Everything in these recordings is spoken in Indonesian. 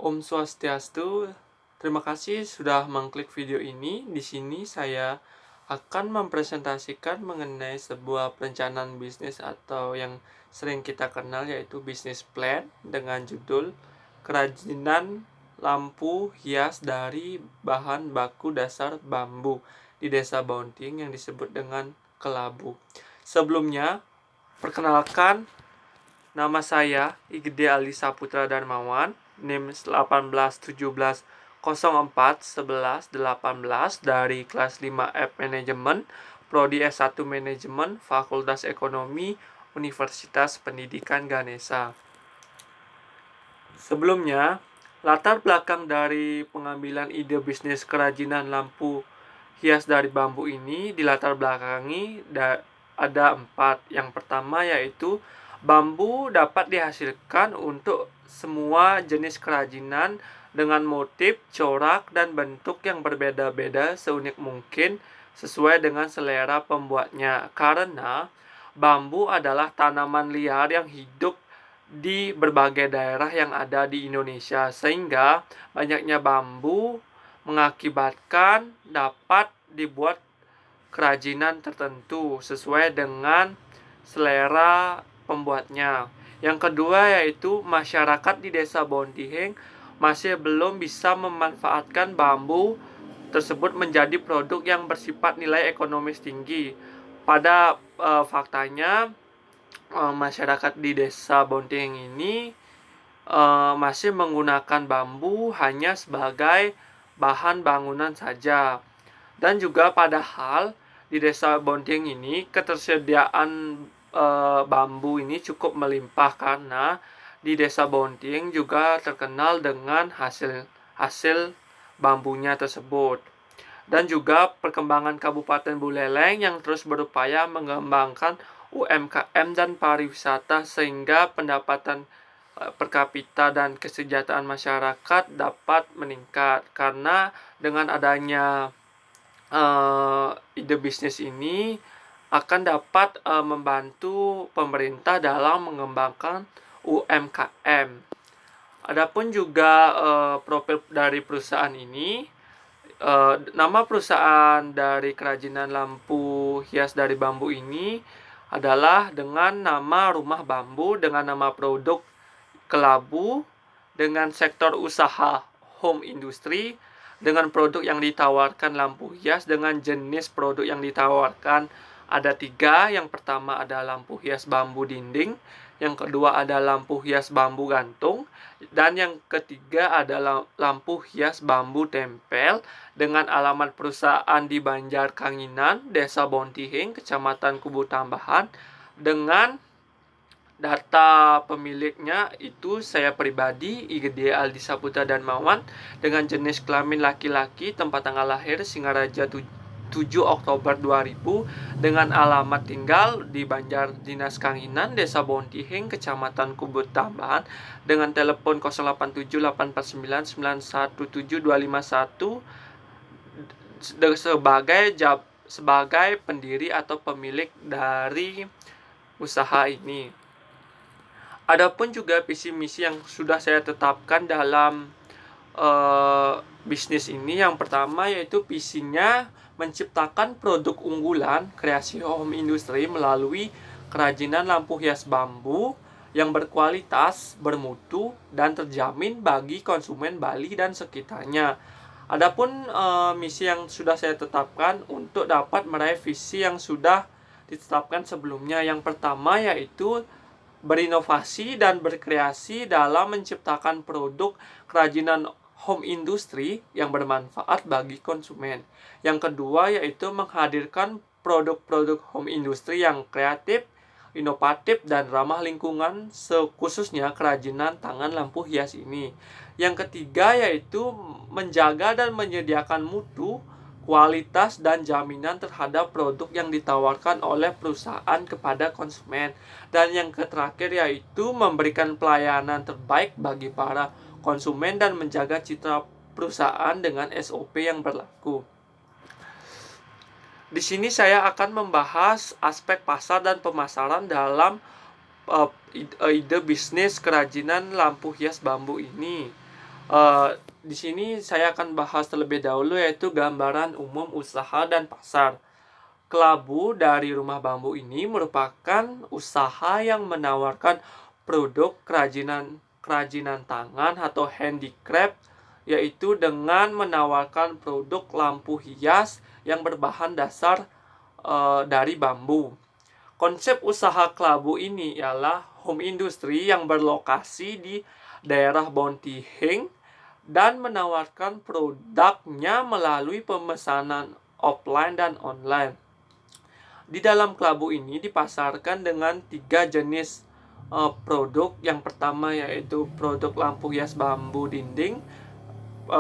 Om Swastiastu. Terima kasih sudah mengklik video ini. Di sini saya akan mempresentasikan mengenai sebuah perencanaan bisnis atau yang sering kita kenal yaitu bisnis plan dengan judul Kerajinan Lampu Hias dari Bahan Baku Dasar Bambu di Desa Bonting yang disebut dengan Kelabu. Sebelumnya, perkenalkan, nama saya Igede Ali Saputra Darmawan, NIM 1817041118 dari kelas 5F Manajemen, Prodi S1 Manajemen, Fakultas Ekonomi, Universitas Pendidikan Ganesha. Sebelumnya, latar belakang dari pengambilan ide bisnis kerajinan lampu hias dari bambu ini dilatar belakangi ada 4. Yang pertama yaitu bambu dapat dihasilkan untuk semua jenis kerajinan dengan motif, corak, dan bentuk yang berbeda-beda seunik mungkin sesuai dengan selera pembuatnya. Karena bambu adalah tanaman liar yang hidup di berbagai daerah yang ada di Indonesia, sehingga banyaknya bambu mengakibatkan dapat dibuat kerajinan tertentu sesuai dengan selera pembuatnya. Yang kedua yaitu masyarakat di Desa Bontihing masih belum bisa memanfaatkan bambu tersebut menjadi produk yang bersifat nilai ekonomis tinggi. Pada faktanya masyarakat di Desa Bontihing ini masih menggunakan bambu hanya sebagai bahan bangunan saja. Dan juga padahal di Desa Bonting ini ketersediaan bambu ini cukup melimpah karena di Desa Bonting juga terkenal dengan hasil bambunya tersebut. Dan juga perkembangan Kabupaten Buleleng yang terus berupaya mengembangkan UMKM dan pariwisata sehingga pendapatan per kapita dan kesejahteraan masyarakat dapat meningkat. Karena dengan adanya ide bisnis ini akan dapat membantu pemerintah dalam mengembangkan UMKM. Adapun juga profil dari perusahaan ini, nama perusahaan dari kerajinan lampu hias dari bambu ini adalah dengan nama Rumah Bambu, dengan nama produk Kelabu, dengan sektor usaha home industry, dengan produk yang ditawarkan lampu hias, dengan jenis produk yang ditawarkan ada 3. Yang pertama ada lampu hias bambu dinding, yang kedua ada lampu hias bambu gantung, dan yang ketiga adalah lampu hias bambu tempel dengan alamat perusahaan di Banjarkanginan, Desa Bontihing, Kecamatan Kubu Tambahan, dengan data pemiliknya itu saya pribadi Igede Aldi Saputra Darmawan dengan jenis kelamin laki-laki, tempat tanggal lahir Singaraja 7 Oktober 2000, dengan alamat tinggal di Banjar Dinas Kanginan, Desa Bontihing, Kecamatan Kubut Tambahan, dengan telepon 087849917251 sebagai pendiri atau pemilik dari usaha ini. Adapun juga visi misi yang sudah saya tetapkan dalam bisnis ini, yang pertama yaitu visinya menciptakan produk unggulan kreasi home industry melalui kerajinan lampu hias bambu yang berkualitas, bermutu, dan terjamin bagi konsumen Bali dan sekitarnya. Adapun misi yang sudah saya tetapkan untuk dapat meraih visi yang sudah ditetapkan sebelumnya, yang pertama yaitu berinovasi dan berkreasi dalam menciptakan produk kerajinan home industry yang bermanfaat bagi konsumen. Yang kedua yaitu menghadirkan produk-produk home industry yang kreatif, inovatif, dan ramah lingkungan, khususnya kerajinan tangan lampu hias ini. Yang ketiga yaitu menjaga dan menyediakan mutu, kualitas, dan jaminan terhadap produk yang ditawarkan oleh perusahaan kepada konsumen. Dan yang terakhir yaitu memberikan pelayanan terbaik bagi para konsumen dan menjaga citra perusahaan dengan SOP yang berlaku. Di sini saya akan membahas aspek pasar dan pemasaran dalam ide bisnis kerajinan lampu hias bambu ini. Di sini saya akan bahas terlebih dahulu yaitu gambaran umum usaha dan pasar. Kelabu dari Rumah Bambu ini merupakan usaha yang menawarkan produk kerajinan tangan atau handicraft, yaitu dengan menawarkan produk lampu hias yang berbahan dasar dari bambu. Konsep usaha kelabu ini ialah home industry yang berlokasi di daerah Bontihing dan menawarkan produknya melalui pemesanan offline dan online. Di dalam kelabu ini dipasarkan dengan 3 jenis produk. Yang pertama yaitu produk lampu hias bambu dinding,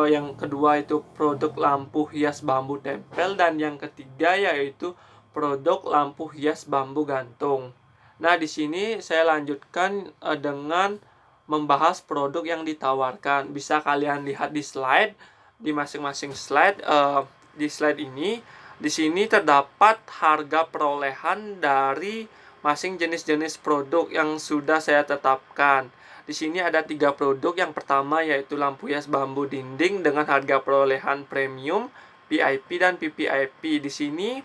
yang kedua itu produk lampu hias bambu tempel, dan yang ketiga yaitu produk lampu hias bambu gantung. Nah, di sini saya lanjutkan dengan membahas produk yang ditawarkan. Bisa kalian lihat di slide, di masing-masing slide. Di slide ini, di sini terdapat harga perolehan dari masing jenis-jenis produk yang sudah saya tetapkan. Di sini ada 3 produk. Yang pertama yaitu lampu hias bambu dinding dengan harga perolehan premium, VIP dan VVIP. Di sini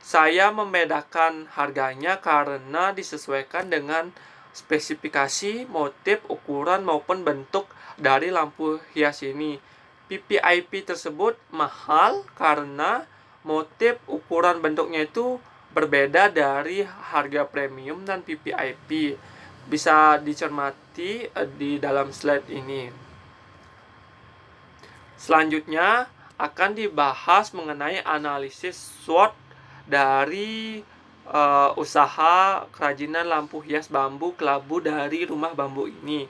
saya membedakan harganya karena disesuaikan dengan spesifikasi, motif, ukuran maupun bentuk dari lampu hias ini. VVIP tersebut mahal karena motif, ukuran, bentuknya itu berbeda dari harga premium dan VVIP. Bisa dicermati di dalam slide ini. Selanjutnya akan dibahas mengenai analisis SWOT dari usaha kerajinan lampu hias bambu kelabu dari Rumah Bambu ini.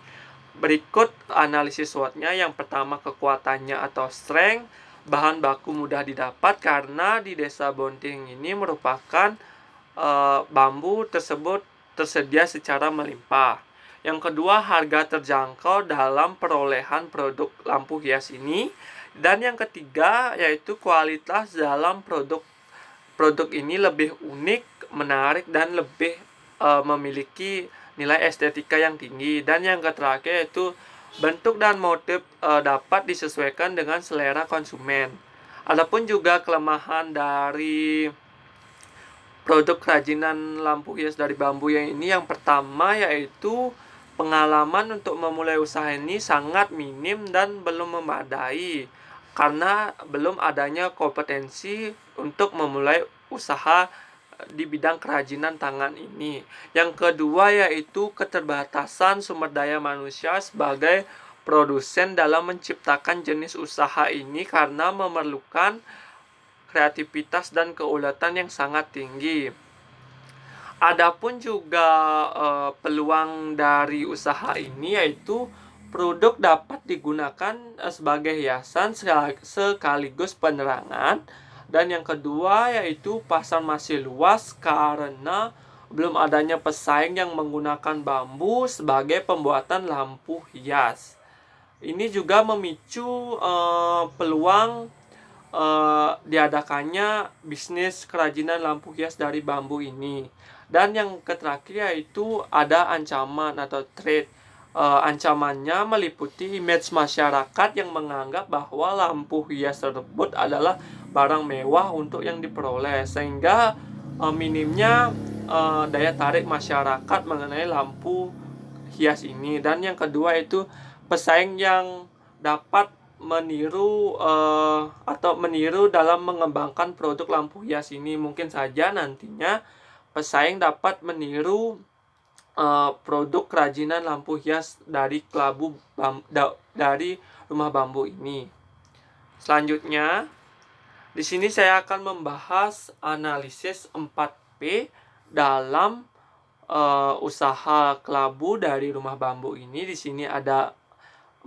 Berikut analisis SWOT-nya. Yang pertama, kekuatannya atau strength. Bahan baku mudah didapat karena di Desa Bonting ini merupakan bambu tersebut tersedia secara melimpah. Yang kedua, harga terjangkau dalam perolehan produk lampu hias ini. Dan yang ketiga yaitu kualitas dalam produk ini lebih unik, menarik, dan lebih memiliki nilai estetika yang tinggi. Dan yang terakhir yaitu bentuk dan motif dapat disesuaikan dengan selera konsumen. Adapun juga kelemahan dari produk kerajinan lampu hias dari bambu yang ini, yang pertama yaitu pengalaman untuk memulai usaha ini sangat minim dan belum memadai karena belum adanya kompetensi untuk memulai usaha di bidang kerajinan tangan ini. Yang kedua yaitu keterbatasan sumber daya manusia sebagai produsen dalam menciptakan jenis usaha ini karena memerlukan kreativitas dan keuletan yang sangat tinggi. Adapun juga peluang dari usaha ini yaitu produk dapat digunakan sebagai hiasan sekaligus penerangan. Dan yang kedua yaitu pasar masih luas karena belum adanya pesaing yang menggunakan bambu sebagai pembuatan lampu hias. Ini juga memicu peluang diadakannya bisnis kerajinan lampu hias dari bambu ini. Dan yang terakhir yaitu ada ancaman atau threat. Ancamannya meliputi image masyarakat yang menganggap bahwa lampu hias tersebut adalah barang mewah untuk yang diperoleh, sehingga minimnya daya tarik masyarakat mengenai lampu hias ini. Dan yang kedua itu pesaing yang dapat meniru atau meniru dalam mengembangkan produk lampu hias ini. Mungkin saja nantinya pesaing dapat meniru produk kerajinan lampu hias dari dari Rumah Bambu ini. Selanjutnya, di sini saya akan membahas analisis 4P dalam usaha kelabu dari Rumah Bambu ini. Di sini ada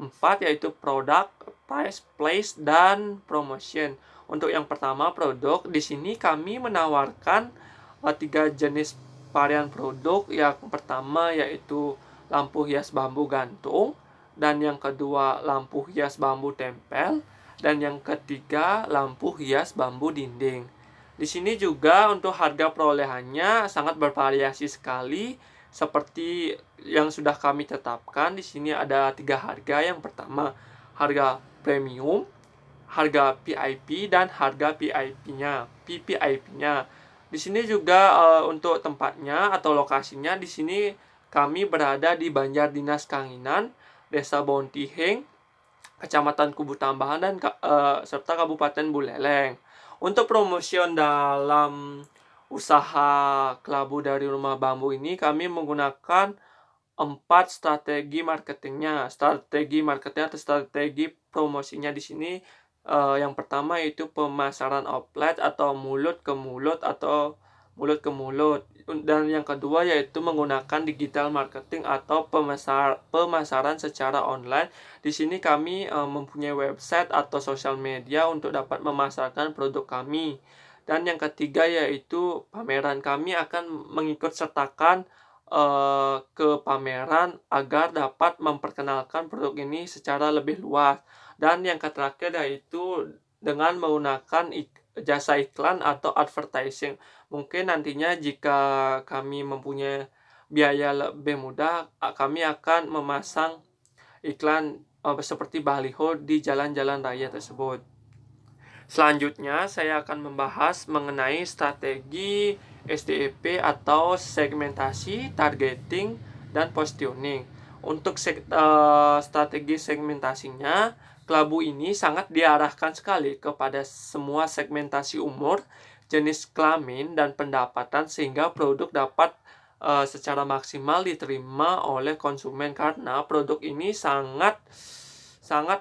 4 yaitu product, price, place, dan promotion. Untuk yang pertama produk, di sini kami menawarkan 3 jenis varian produk. Yang pertama yaitu lampu hias bambu gantung, dan yang kedua lampu hias bambu tempel, dan yang ketiga lampu hias bambu dinding. Di sini juga untuk harga perolehannya sangat bervariasi sekali seperti yang sudah kami tetapkan. Di sini ada 3 harga. Yang pertama harga premium, harga VIP, dan harga VVIP-nya. Di sini juga untuk tempatnya atau lokasinya, di sini kami berada di Banjar Dinas Kanginan, Desa Bontihing, Kecamatan Kubu Tambahan, dan serta Kabupaten Buleleng. Untuk promotion dalam usaha kelabu dari rumah bambu ini, kami menggunakan 4 strategi marketingnya. Strategi marketing atau strategi promosinya di sini, yang pertama yaitu pemasaran outlet atau mulut ke mulut atau mulut ke mulut. Dan yang kedua yaitu menggunakan digital marketing atau pemasaran secara online. Di sini kami mempunyai website atau sosial media untuk dapat memasarkan produk kami. Dan yang ketiga yaitu pameran. Kami akan mengikut sertakan ke pameran agar dapat memperkenalkan produk ini secara lebih luas. Dan yang terakhir yaitu dengan menggunakan jasa iklan atau advertising. Mungkin nantinya jika kami mempunyai biaya lebih mudah, kami akan memasang iklan seperti baliho di jalan-jalan raya tersebut. Selanjutnya, saya akan membahas mengenai strategi STEP atau segmentasi, targeting, dan positioning. Untuk strategi segmentasinya, kelabu ini sangat diarahkan sekali kepada semua segmentasi umur, jenis kelamin, dan pendapatan sehingga produk dapat secara maksimal diterima oleh konsumen, karena produk ini sangat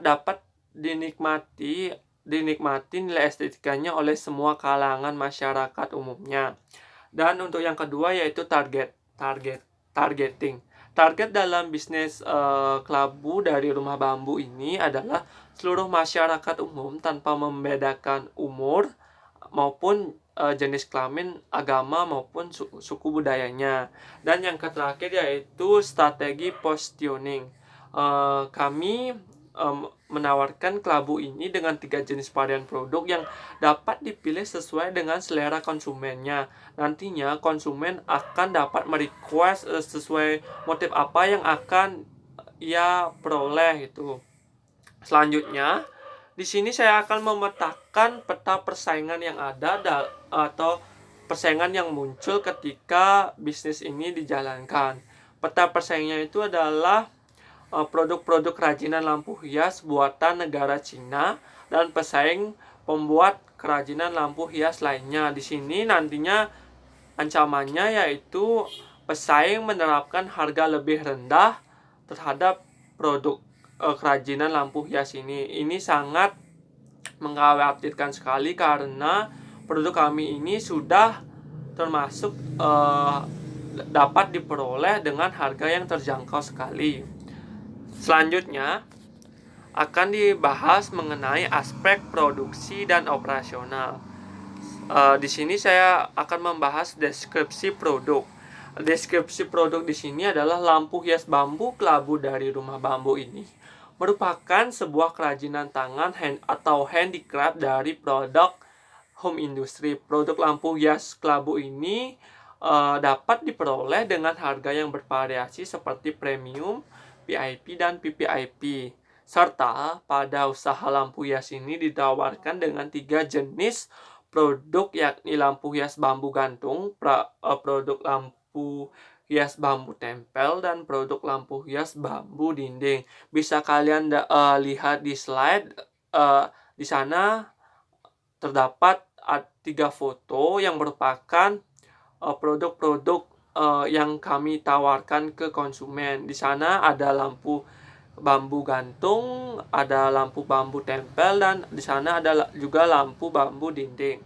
dapat dinikmati nilai estetikanya oleh semua kalangan masyarakat umumnya. Dan untuk yang kedua yaitu targeting. Target dalam bisnis kelabu dari rumah bambu ini adalah seluruh masyarakat umum tanpa membedakan umur maupun jenis kelamin, agama maupun suku budayanya. Dan yang terakhir yaitu strategi positioning. Kami menawarkan kelabu ini dengan 3 jenis varian produk yang dapat dipilih sesuai dengan selera konsumennya. Nantinya konsumen akan dapat merequest sesuai motif apa yang akan ia peroleh itu. Selanjutnya, di sini saya akan memetakan peta persaingan yang ada atau persaingan yang muncul ketika bisnis ini dijalankan. Peta persaingannya itu adalah produk-produk kerajinan lampu hias buatan negara Cina dan pesaing pembuat kerajinan lampu hias lainnya. Di sini nantinya ancamannya yaitu pesaing menerapkan harga lebih rendah terhadap produk kerajinan lampu hias ini. Ini sangat mengkhawatirkan sekali karena produk kami ini sudah termasuk dapat diperoleh dengan harga yang terjangkau sekali. Selanjutnya akan dibahas mengenai aspek produksi dan operasional. Di sini saya akan membahas deskripsi produk. Deskripsi produk di sini adalah lampu hias bambu kelabu dari rumah bambu ini merupakan sebuah kerajinan tangan atau handicraft dari produk home industry. Produk lampu hias kelabu ini dapat diperoleh dengan harga yang bervariasi seperti premium, VIP, dan VVIP. Serta pada usaha lampu hias ini ditawarkan dengan 3 jenis produk, yakni lampu hias bambu gantung, produk lampu hias bambu tempel, dan produk lampu hias bambu dinding. Bisa kalian lihat di slide. Di sana terdapat 3 foto yang merupakan produk-produk yang kami tawarkan ke konsumen. Di sana ada lampu bambu gantung, ada lampu bambu tempel, dan di sana ada juga lampu bambu dinding.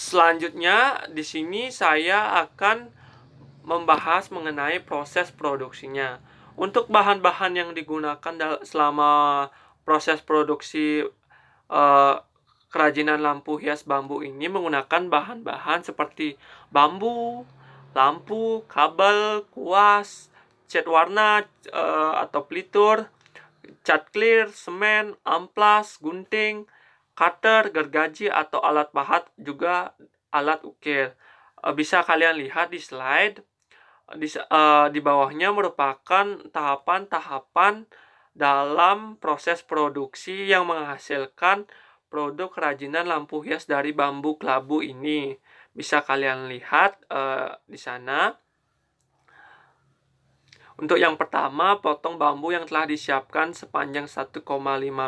Selanjutnya di sini saya akan membahas mengenai proses produksinya. Untuk bahan-bahan yang digunakan selama proses produksi kerajinan lampu hias bambu ini menggunakan bahan-bahan seperti bambu, lampu, kabel, kuas, cat warna atau pelitur, cat clear, semen, amplas, gunting, cutter, gergaji atau alat pahat, juga alat ukir. Bisa kalian lihat di slide. Di bawahnya merupakan tahapan-tahapan dalam proses produksi yang menghasilkan produk kerajinan lampu hias dari bambu kelabu ini. Bisa kalian lihat di sana. Untuk yang pertama, potong bambu yang telah disiapkan sepanjang 1,5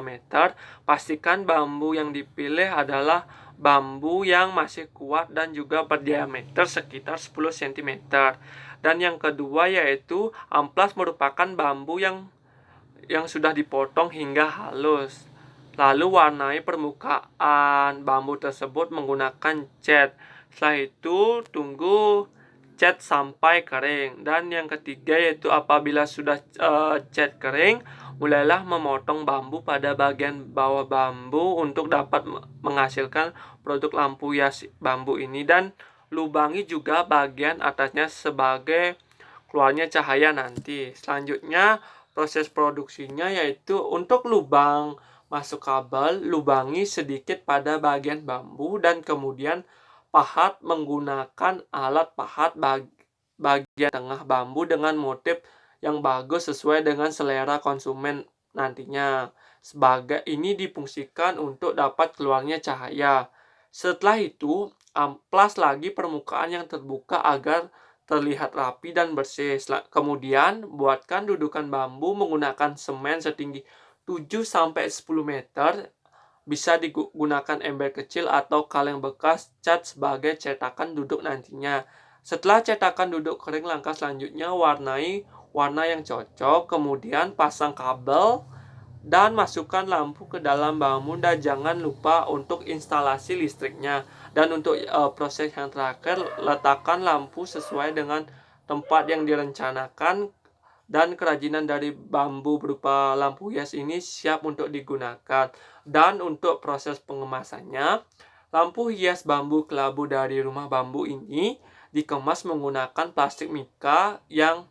meter. Pastikan bambu yang dipilih adalah bambu yang masih kuat dan juga berdiameter sekitar 10 cm. Dan yang kedua yaitu amplas, merupakan bambu yang sudah dipotong hingga halus. Lalu warnai permukaan bambu tersebut menggunakan cat. Setelah itu tunggu cat sampai kering. Dan yang ketiga yaitu apabila sudah cat kering, mulailah memotong bambu pada bagian bawah bambu untuk dapat menghasilkan produk lampu hias bambu ini, dan lubangi juga bagian atasnya sebagai keluarnya cahaya nanti. Selanjutnya proses produksinya yaitu untuk lubang masuk kabel, lubangi sedikit pada bagian bambu dan kemudian pahat menggunakan alat pahat bagian tengah bambu dengan motif yang bagus sesuai dengan selera konsumen nantinya. Sebagai ini difungsikan untuk dapat keluarnya cahaya. Setelah itu, amplas lagi permukaan yang terbuka agar terlihat rapi dan bersih. Kemudian, buatkan dudukan bambu menggunakan semen setinggi 7-10 meter. Bisa digunakan ember kecil atau kaleng bekas cat sebagai cetakan duduk nantinya. Setelah cetakan duduk kering, langkah selanjutnya warnai warna yang cocok, kemudian pasang kabel dan masukkan lampu ke dalam bambu, dan jangan lupa untuk instalasi listriknya. Dan untuk proses yang terakhir, letakkan lampu sesuai dengan tempat yang direncanakan, dan kerajinan dari bambu berupa lampu hias ini siap untuk digunakan. Dan untuk proses pengemasannya, lampu hias bambu kelabu dari rumah bambu ini dikemas menggunakan plastik mika yang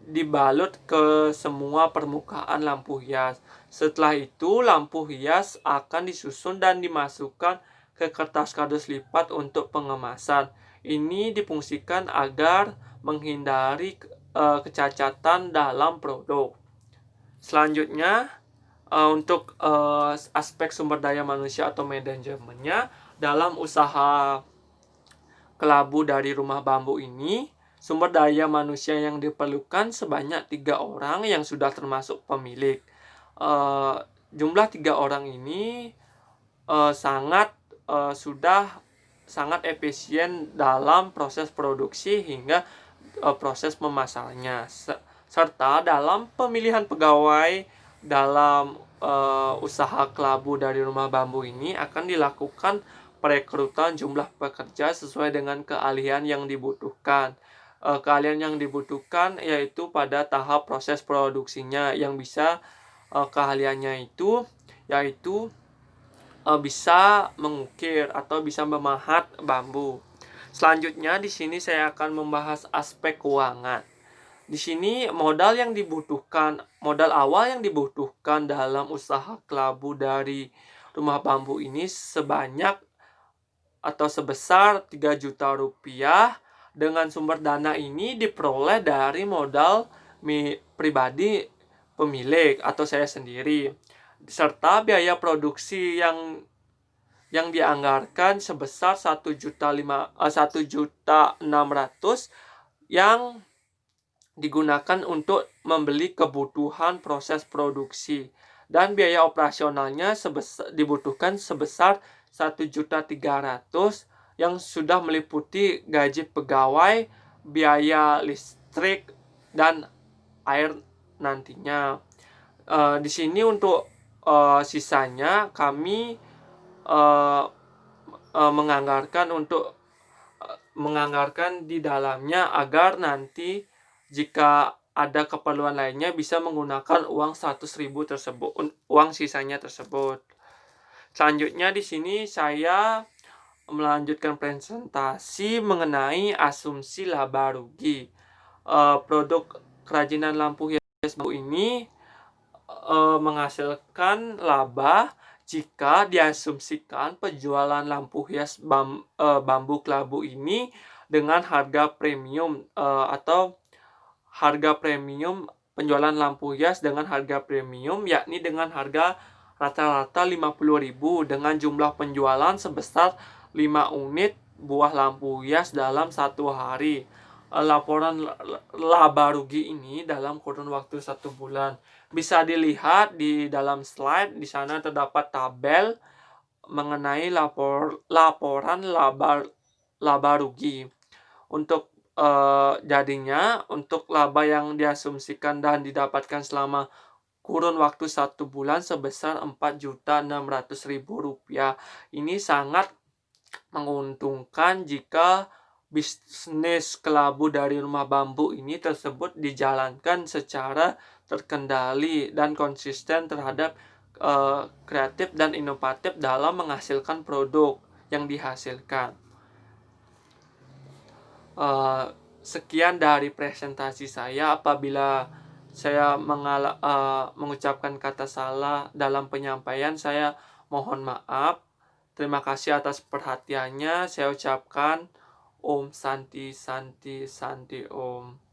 dibalut ke semua permukaan lampu hias. Setelah itu, lampu hias akan disusun dan dimasukkan ke kertas kardus lipat untuk pengemasan. Ini difungsikan agar menghindari kecacatan dalam produk. Selanjutnya, untuk aspek sumber daya manusia atau manajemennya dalam usaha kelabu dari rumah bambu ini, sumber daya manusia yang diperlukan sebanyak 3 orang yang sudah termasuk pemilik. Jumlah 3 orang ini sudah sangat efisien dalam proses produksi hingga proses pemasarannya, serta dalam pemilihan pegawai dalam usaha kelabu dari rumah bambu ini akan dilakukan perekrutan jumlah pekerja sesuai dengan keahlian yang dibutuhkan. Keahlian yang dibutuhkan yaitu pada tahap proses produksinya, yang bisa keahliannya itu yaitu bisa mengukir atau bisa memahat bambu. Selanjutnya di sini saya akan membahas aspek keuangan. Di sini modal awal yang dibutuhkan dalam usaha kelabu dari rumah bambu ini sebanyak atau sebesar 3 juta rupiah. Dengan sumber dana ini diperoleh dari modal pribadi pemilik atau saya sendiri, serta biaya produksi yang dianggarkan sebesar 1.600.000 yang digunakan untuk membeli kebutuhan proses produksi, dan biaya operasionalnya dibutuhkan sebesar 1.300.000 yang sudah meliputi gaji pegawai, biaya listrik dan air nantinya. Di sini untuk sisanya kami menganggarkan di dalamnya agar nanti jika ada keperluan lainnya bisa menggunakan uang 100.000 tersebut, uang sisanya tersebut. Selanjutnya di sini saya melanjutkan presentasi mengenai asumsi laba rugi. Produk kerajinan lampu hias bambu ini menghasilkan laba jika diasumsikan penjualan lampu hias bambu kelabu ini dengan harga premium atau harga premium penjualan lampu hias dengan harga premium, yakni dengan harga rata-rata 50.000 dengan jumlah penjualan sebesar 5 unit buah lampu hias dalam satu hari. Laporan laba rugi ini dalam kurun waktu 1 bulan bisa dilihat di dalam slide. Di sana terdapat tabel mengenai laporan laba rugi. Untuk jadinya untuk laba yang diasumsikan dan didapatkan selama kurun waktu 1 bulan sebesar Rp4.600.000. Ini sangat menguntungkan jika bisnis kelabu dari rumah bambu ini tersebut dijalankan secara terkendali dan konsisten terhadap kreatif dan inovatif dalam menghasilkan produk yang dihasilkan. Sekian dari presentasi saya. Apabila saya mengucapkan kata salah dalam penyampaian, saya mohon maaf. Terima kasih atas perhatiannya. Saya ucapkan Om Santi Santi Santi Om.